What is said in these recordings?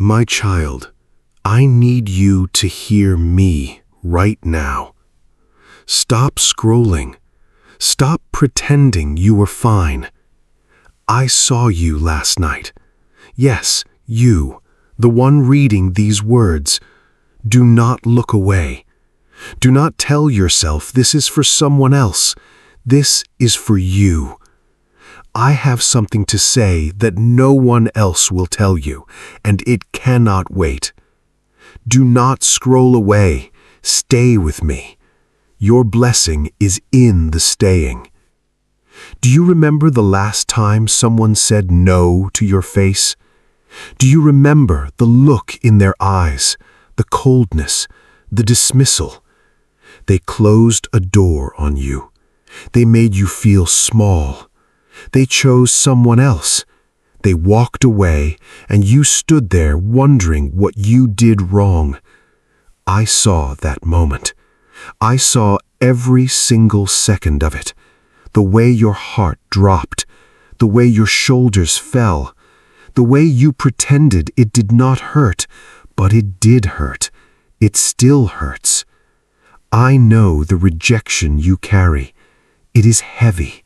My child, I need you to hear me right now. Stop scrolling. Stop pretending you were fine. I saw you last night. Yes, you, the one reading these words. Do not look away. Do not tell yourself this is for someone else. This is for you. I have something to say that no one else will tell you, and it cannot wait. Do not scroll away. Stay with me. Your blessing is in the staying. Do you remember the last time someone said no to your face? Do you remember the look in their eyes, the coldness, the dismissal? They closed a door on you. They made you feel small. They chose someone else. They walked away, and you stood there wondering what you did wrong. I saw that moment. I saw every single second of it. The way your heart dropped, the way your shoulders fell, the way you pretended it did not hurt, but it did hurt. It still hurts. I know the rejection you carry. It is heavy.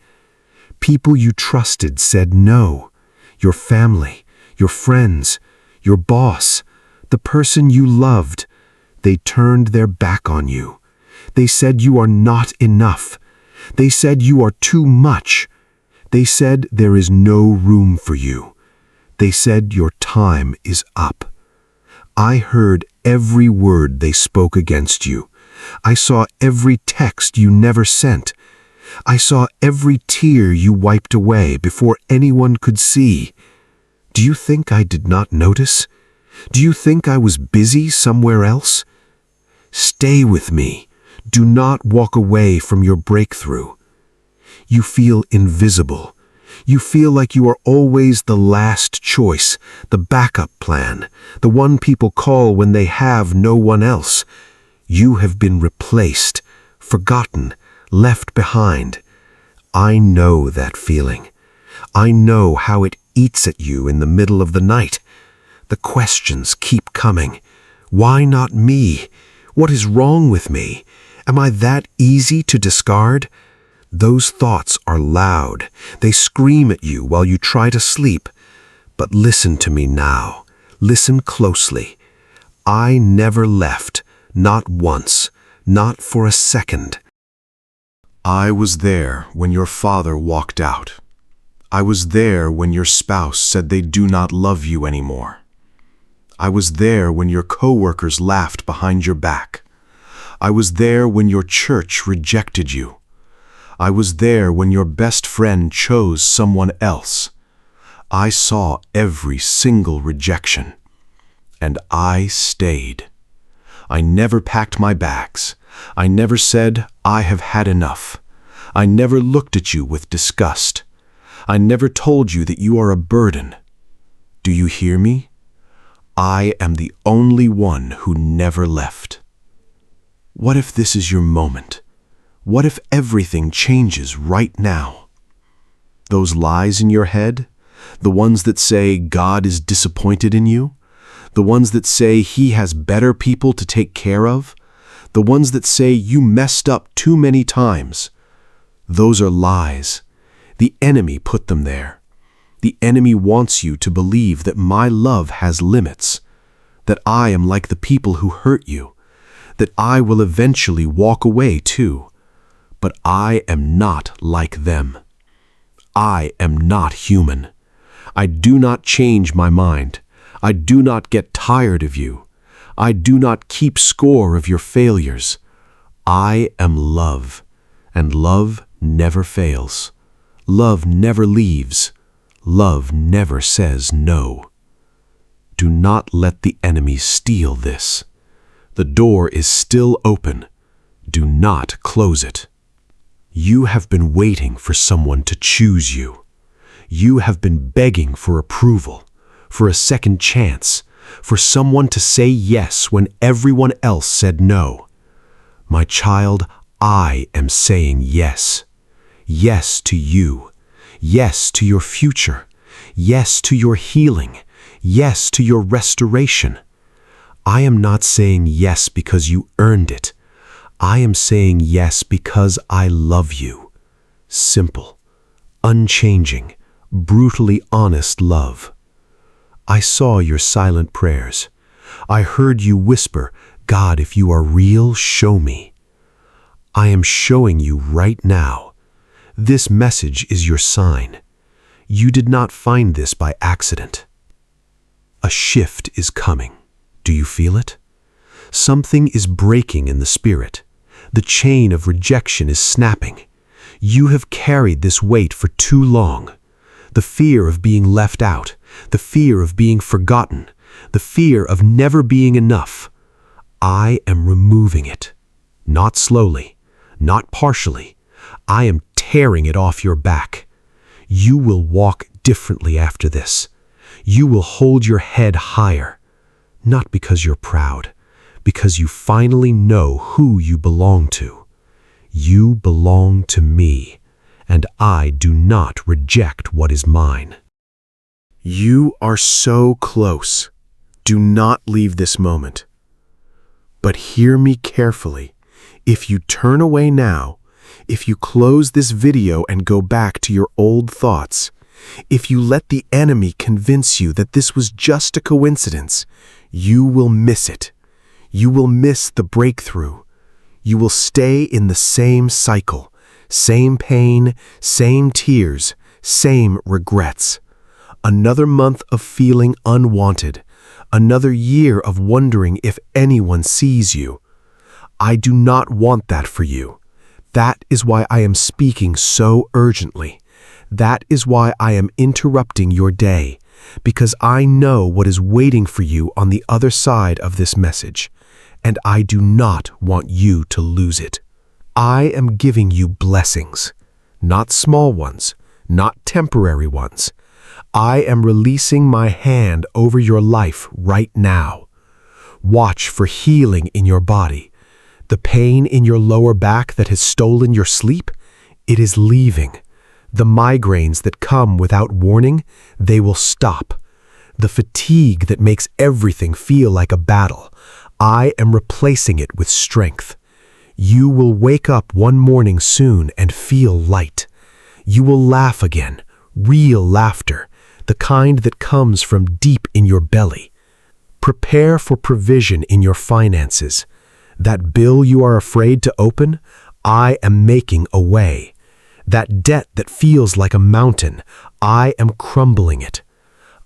People you trusted said no. Your family, your friends, your boss, the person you loved. They turned their back on you. They said you are not enough. They said you are too much. They said there is no room for you. They said your time is up. I heard every word they spoke against you. I saw every text you never sent. I saw every tear you wiped away before anyone could see. Do you think I did not notice? Do you think I was busy somewhere else? Stay with me. Do not walk away from your breakthrough. You feel invisible. You feel like you are always the last choice, the backup plan, the one people call when they have no one else. You have been replaced, forgotten, left behind. I know that feeling. I know how it eats at you in the middle of the night. The questions keep coming. Why not me? What is wrong with me? Am I that easy to discard? Those thoughts are loud. They scream at you while you try to sleep. But listen to me now. Listen closely. I never left, not once, not for a second. I was there when your father walked out. I was there when your spouse said they do not love you anymore. I was there when your coworkers laughed behind your back. I was there when your church rejected you. I was there when your best friend chose someone else. I saw every single rejection, and I stayed. I never packed my bags. I never said, I have had enough. I never looked at you with disgust. I never told you that you are a burden. Do you hear me? I am the only one who never left. What if this is your moment? What if everything changes right now? Those lies in your head, the ones that say God is disappointed in you, the ones that say He has better people to take care of, the ones that say you messed up too many times, those are lies. The enemy put them there. The enemy wants you to believe that my love has limits, that I am like the people who hurt you, that I will eventually walk away too. But I am not like them. I am not human. I do not change my mind. I do not get tired of you. I do not keep score of your failures. I am love, and love never fails. Love never leaves. Love never says no. Do not let the enemy steal this. The door is still open. Do not close it. You have been waiting for someone to choose you. You have been begging for approval, for a second chance, for someone to say yes when everyone else said no. My child, I am saying yes. Yes to you. Yes to your future. Yes to your healing. yes to your restoration. I am not saying yes because you earned it. I am saying yes because I love you. Simple, unchanging, brutally honest love. I saw your silent prayers. I heard you whisper, God, if you are real, show me. I am showing you right now. This message is your sign. You did not find this by accident. A shift is coming. Do you feel it? Something is breaking in the spirit. The chain of rejection is snapping. You have carried this weight for too long. The fear of being left out, the fear of being forgotten, the fear of never being enough. I am removing it. Not slowly, not partially. I am tearing it off your back. You will walk differently after this. You will hold your head higher. Not because you're proud, because you finally know who you belong to. You belong to me, and I do not reject what is mine. You are so close. Do not leave this moment. But hear me carefully. If you turn away now, if you close this video and go back to your old thoughts, if you let the enemy convince you that this was just a coincidence, you will miss it. You will miss the breakthrough. You will stay in the same cycle, same pain, same tears, same regrets. Another month of feeling unwanted, another year of wondering if anyone sees you. I do not want that for you. That is why I am speaking so urgently. That is why I am interrupting your day, because I know what is waiting for you on the other side of this message, and I do not want you to lose it. I am giving you blessings, not small ones, not temporary ones. I am releasing my hand over your life right now. Watch for healing in your body. The pain in your lower back that has stolen your sleep, it is leaving. The migraines that come without warning, they will stop. The fatigue that makes everything feel like a battle, I am replacing it with strength. You will wake up one morning soon and feel light. You will laugh again, real laughter, the kind that comes from deep in your belly. Prepare for provision in your finances. That bill you are afraid to open, I am making a way. That debt that feels like a mountain, I am crumbling it.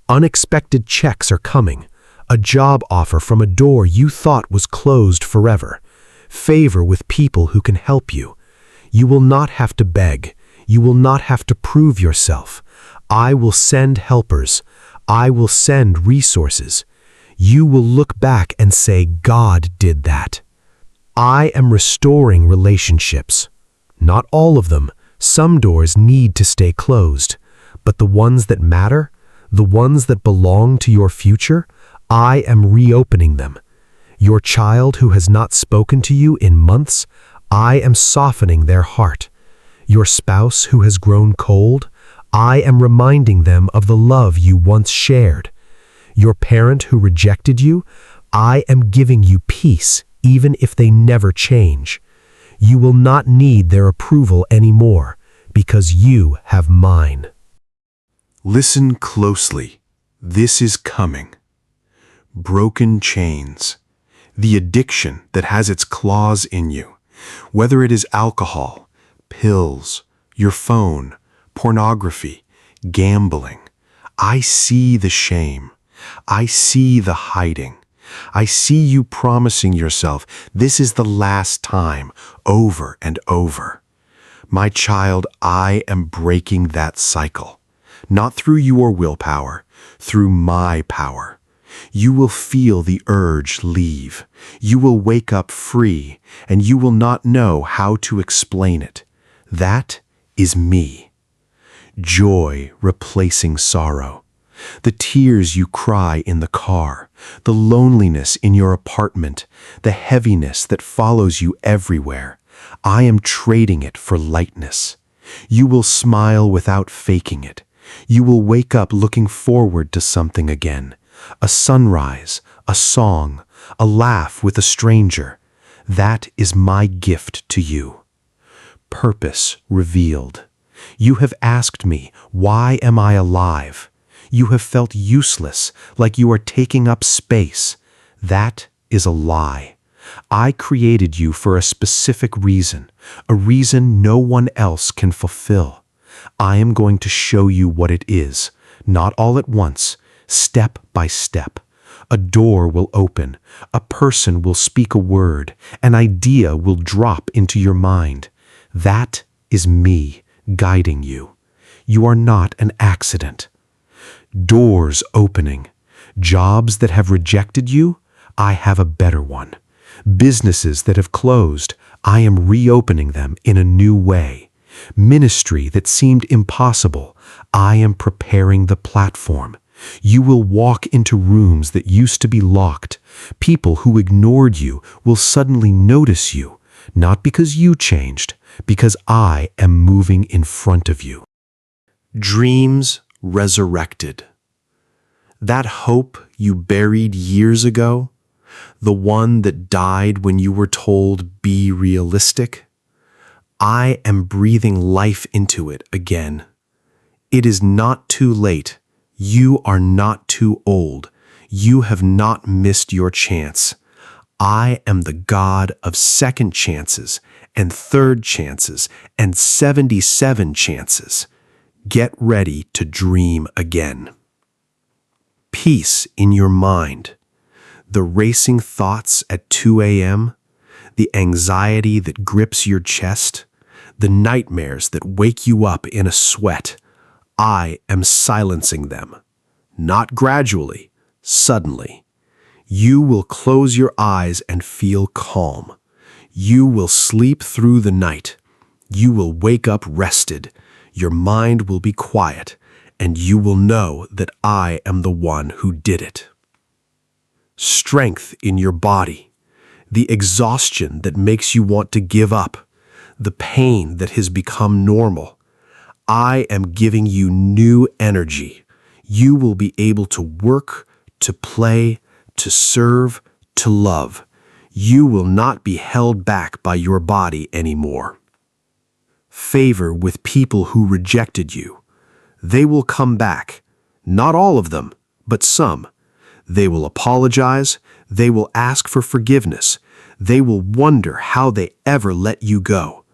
Unexpected checks are coming. A job offer from a door you thought was closed forever. Favor with people who can help you. You will not have to beg. You will not have to prove yourself. I will send helpers. I will send resources. You will look back and say, God did that. I am restoring relationships. Not all of them. Some doors need to stay closed. But the ones that matter, the ones that belong to your future, I am reopening them. Your child who has not spoken to you in months, I am softening their heart. Your spouse who has grown cold, I am reminding them of the love you once shared. Your parent who rejected you, I am giving you peace, even if they never change. You will not need their approval anymore, because you have mine. Listen closely. This is coming. Broken chains. The addiction that has its claws in you, whether it is alcohol, pills, your phone, pornography, gambling. I see the shame. I see the hiding. I see you promising yourself this is the last time, over and over. My child, I am breaking that cycle, not through your willpower, through my power. You will feel the urge leave. You will wake up free, and you will not know how to explain it. That is me. Joy replacing sorrow. The tears you cry in the car, the loneliness in your apartment, the heaviness that follows you everywhere. I am trading it for lightness. You will smile without faking it. You will wake up looking forward to something again. a sunrise, a song, a laugh with a stranger. That is my gift to you. Purpose revealed. You have asked me, why am I alive? You have felt useless, like you are taking up space. That is a lie. I created you for a specific reason, a reason no one else can fulfill. I am going to show you what it is, not all at once, step by step. A door will open, a person will speak a word, an idea will drop into your mind. That is me guiding you. You are not an accident. Doors opening. Jobs that have rejected you, I have a better one. Businesses that have closed, I am reopening them in a new way. Ministry that seemed impossible, I am preparing the platform. You will walk into rooms that used to be locked. People who ignored you will suddenly notice you, not because you changed, because I am moving in front of you. Dreams resurrected. That hope you buried years ago, the one that died when you were told, be realistic, I am breathing life into it again. It is not too late. You are not too old. You have not missed your chance. I am the God of second chances and third chances and 77 chances. Get ready to dream again. Peace in your mind. The racing thoughts at 2 a.m., the anxiety that grips your chest, the nightmares that wake you up in a sweat. I am silencing them. Not gradually, suddenly. You will close your eyes and feel calm. You will sleep through the night. You will wake up rested. Your mind will be quiet, and you will know that I am the one who did it. Strength in your body, the exhaustion that makes you want to give up, the pain that has become normal. I am giving you new energy. You will be able to work, to play, to serve, to love. You will not be held back by your body anymore. Favor with people who rejected you. They will come back. Not all of them, but some. They will apologize. They will ask for forgiveness. They will wonder how they ever let you go.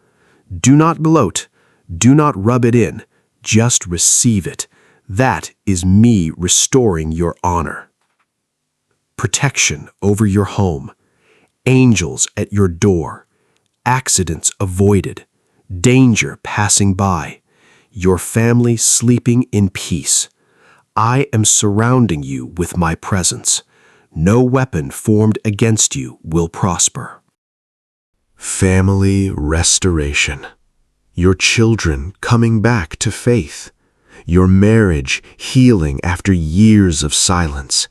Do not gloat. Do not rub it in. Just receive it. That is me restoring your honor. Protection over your home. Angels at your door. Accidents avoided. Danger passing by. Your family sleeping in peace. I am surrounding you with my presence. No weapon formed against you will prosper. Family restoration. Your children coming back to faith. Your marriage healing after years of silence.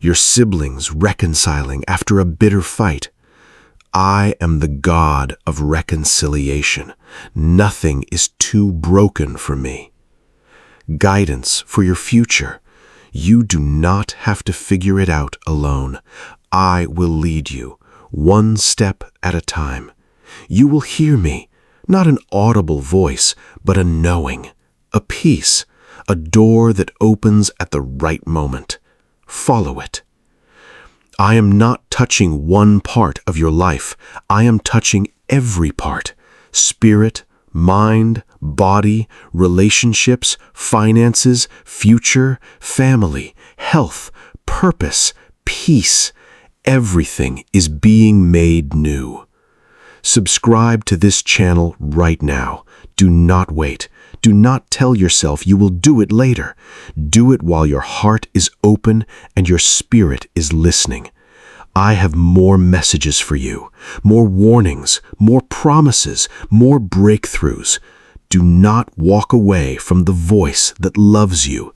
Your siblings reconciling after a bitter fight. I am the God of reconciliation. Nothing is too broken for me. Guidance for your future. You do not have to figure it out alone. I will lead you, one step at a time. You will hear me, not an audible voice, but a knowing, a peace, a door that opens at the right moment. Follow it. I am not touching one part of your life. I am touching every part. Spirit, mind, body, relationships, finances, future, family, health, purpose, peace. Everything is being made new. Subscribe to this channel right now. Do not wait. Do not tell yourself you will do it later. Do it while your heart is open and your spirit is listening. I have more messages for you, more warnings, more promises, more breakthroughs. Do not walk away from the voice that loves you.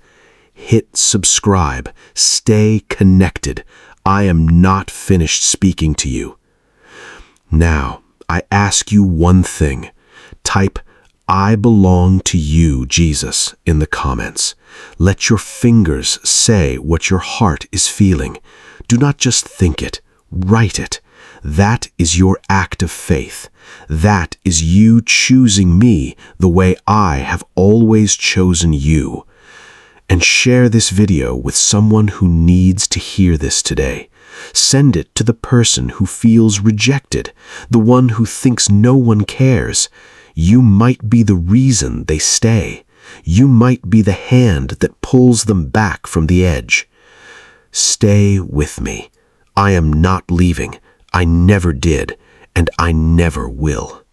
Hit subscribe. Stay connected. I am not finished speaking to you. Now, I ask you one thing. Type, "I belong to you, Jesus," in the comments. Let your fingers say what your heart is feeling. Do not just think it, write it. That is your act of faith. That is you choosing me the way I have always chosen you. And share this video with someone who needs to hear this today. Send it to the person who feels rejected, the one who thinks no one cares. You might be the reason they stay. You might be the hand that pulls them back from the edge. Stay with me. I am not leaving. I never did, and I never will.